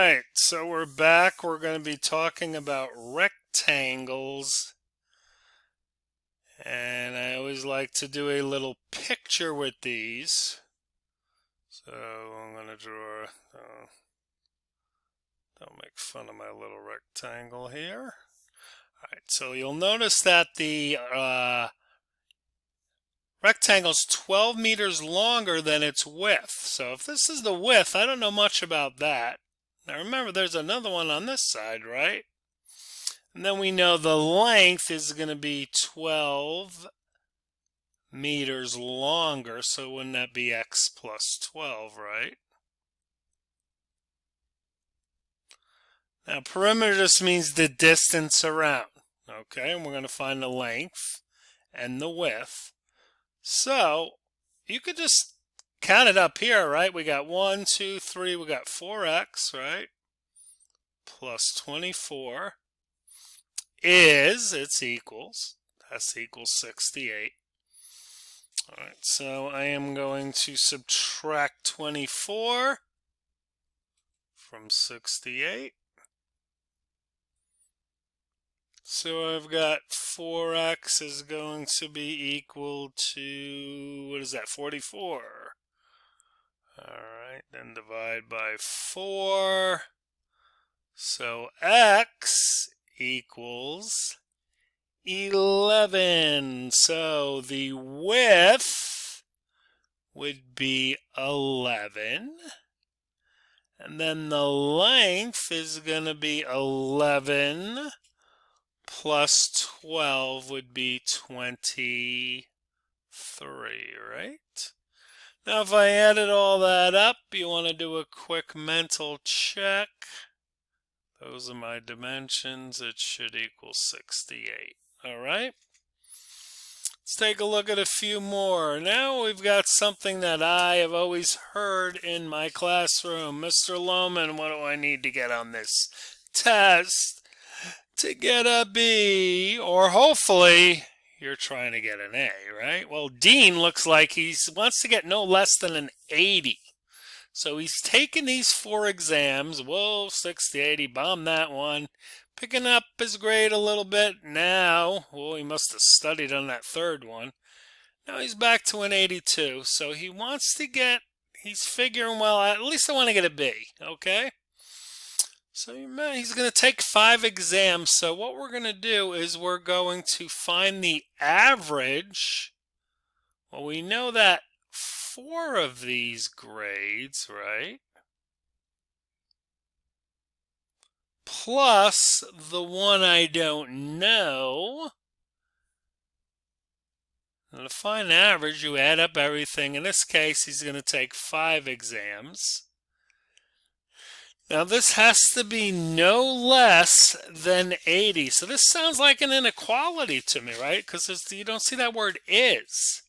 right, so we're back. We're going to be talking about rectangles. And I always like to do a little picture with these. So I'm going to draw, don't make fun of my little rectangle here. All right, so you'll notice that the rectangle's 12 meters longer than its width. So if this is the width, I don't know much about that. Now remember, there's another one on this side, right? And then we know the length is going to be 12 meters longer, so wouldn't that be x plus 12, right? Now perimeter just means the distance around, okay? And we're going to find the length and the width. So you could just count it up here, right? We got 1, 2, 3, we got 4x, right? Plus 24 is, it's equals, that's equals 68. All right, so I am going to subtract 24 from 68. So I've got 4x is going to be equal to, what is that, 44. All right, then divide by 4. So x equals 11. So the width would be 11. And then the length is going to be 11 plus 12 would be 23, right? Now if I added all that up, you want to do a quick mental check. Those are my dimensions. It should equal 68. All right. Let's take a look at a few more. Now we've got something that I have always heard in my classroom. Mr. Lohman, what do I need to get on this test to get a B? Or hopefully you're trying to get an A, right? Well, Dean looks like he wants to get no less than an 80. So he's taken these 4 exams. Whoa, 60, 80, bombed that one. Picking up his grade a little bit now. Well, he must have studied on that third one. Now he's back to an 82. So he wants to get, he's figuring, well, at least I want to get a B, okay? So he's going to take 5 exams. So what we're going to do is we're going to find the average. Well, we know that 4 of these grades, right? Plus the one I don't know. Now to find the average, you add up everything. In this case, he's going to take 5 exams. Now this has to be no less than 80. So this sounds like an inequality to me, right? Because you don't see that word is.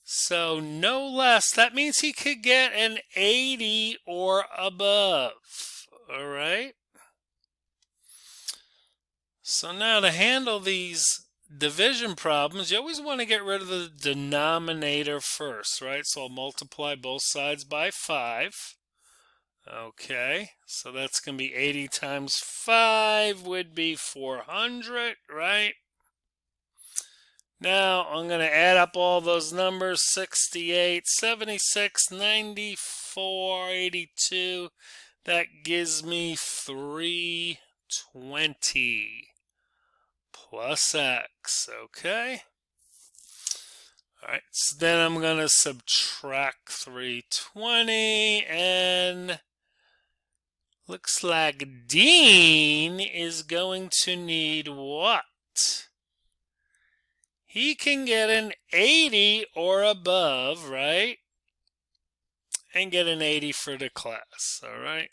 So no less, that means he could get an 80 or above. All right? So now to handle these division problems, you always want to get rid of the denominator first, right? So I'll multiply both sides by 5. Okay, so that's going to be 80 times 5 would be 400, right? Now I'm going to add up all those numbers, 68, 76, 94, 82. That gives me 320 plus x, okay? All right, so then I'm going to subtract 320, and looks like Dean is going to need what? He can get an 80 or above, right? And get an 80 for the class, all right?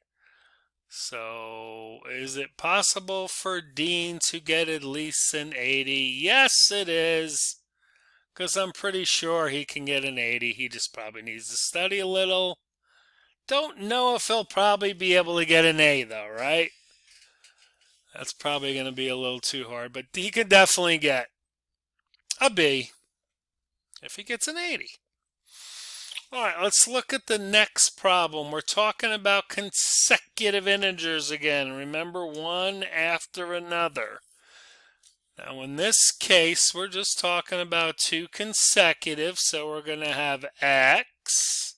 So is it possible for Dean to get at least an 80? Yes, it is. Because I'm pretty sure he can get an 80. He just probably needs to study a little. Don't know if he'll probably be able to get an A though, right? That's probably going to be a little too hard. But he could definitely get a B if he gets an 80. All right, let's look at the next problem. We're talking about consecutive integers again. Remember, one after another. Now, in this case, we're just talking about two consecutive, so we're going to have x.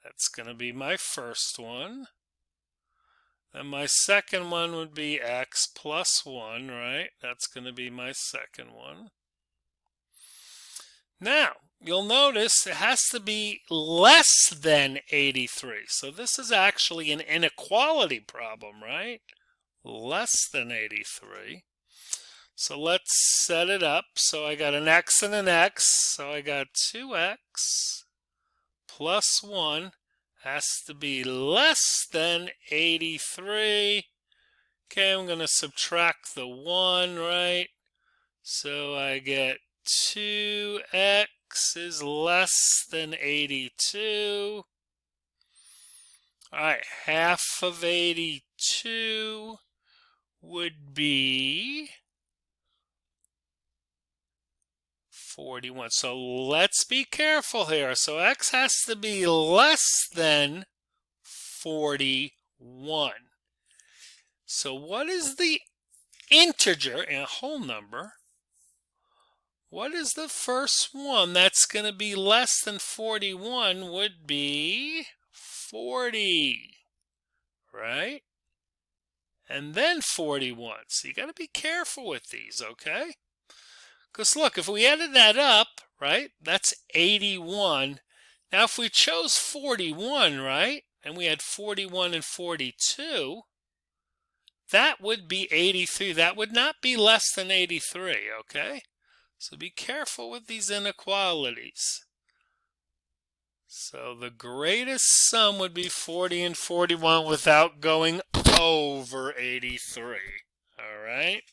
That's going to be my first one. And my second one would be x plus 1, right? That's going to be my second one. Now, you'll notice it has to be less than 83. So this is actually an inequality problem, right? Less than 83. So let's set it up. So I got an x and an x. So I got 2x plus 1 has to be less than 83. Okay, I'm going to subtract the 1, right? So I get 2x is less than 82. All right, half of 82 would be 41. So let's be careful here. So x has to be less than 41. So what is the integer and a whole number? What is the first one that's going to be less than 41 would be 40, right? And then 41. So you got to be careful with these, okay? Because look, if we added that up, right, that's 81. Now if we chose 41, right, and we had 41 and 42, that would be 83. That would not be less than 83, okay? So be careful with these inequalities. So the greatest sum would be 40 and 41 without going over 83. All right?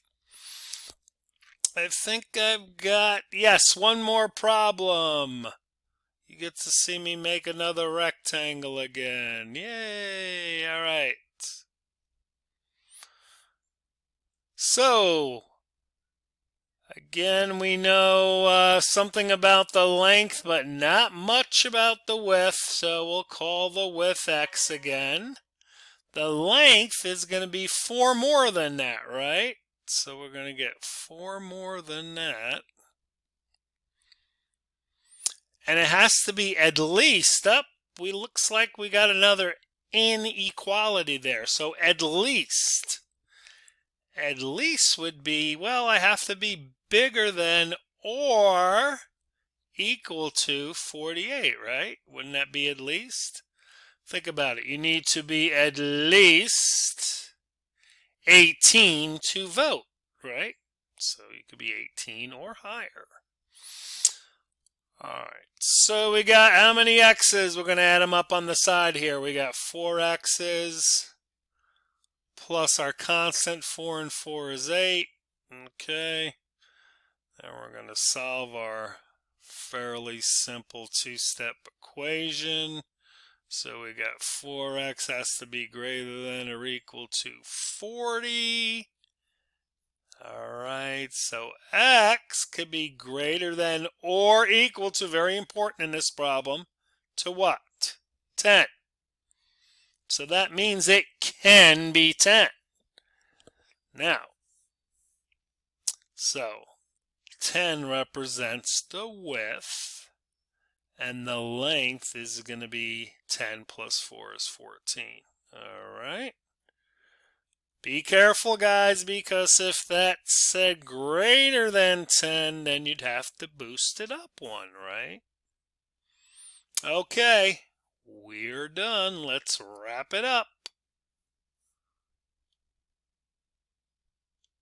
I think I've got, yes, one more problem. You get to see me make another rectangle again. Yay! All right. So, again, we know something about the length, but not much about the width, so we'll call the width x again. The length is going to be 4 more than that, right? So we're going to get 4 more than that. And it has to be at least, looks like we got another inequality there. So at least would be, well, I have to be bigger than or equal to 48, right? Wouldn't that be at least? Think about it. You need to be at least 18 to vote, right? So you could be 18 or higher. All right, so we got how many x's? We're going to add them up on the side here. We got 4 x's plus our constant. 4 and 4 is 8. Okay. Then we're going to solve our fairly simple two-step equation. So we got 4x has to be greater than or equal to 40. All right, so x could be greater than or equal to, very important in this problem, to what? 10. So that means it can be 10. Now, so 10 represents the width, and the length is going to be 10 plus 4 is 14. All right. Be careful, guys, because if that said greater than 10, then you'd have to boost it up 1, right? Okay, we're done. Let's wrap it up.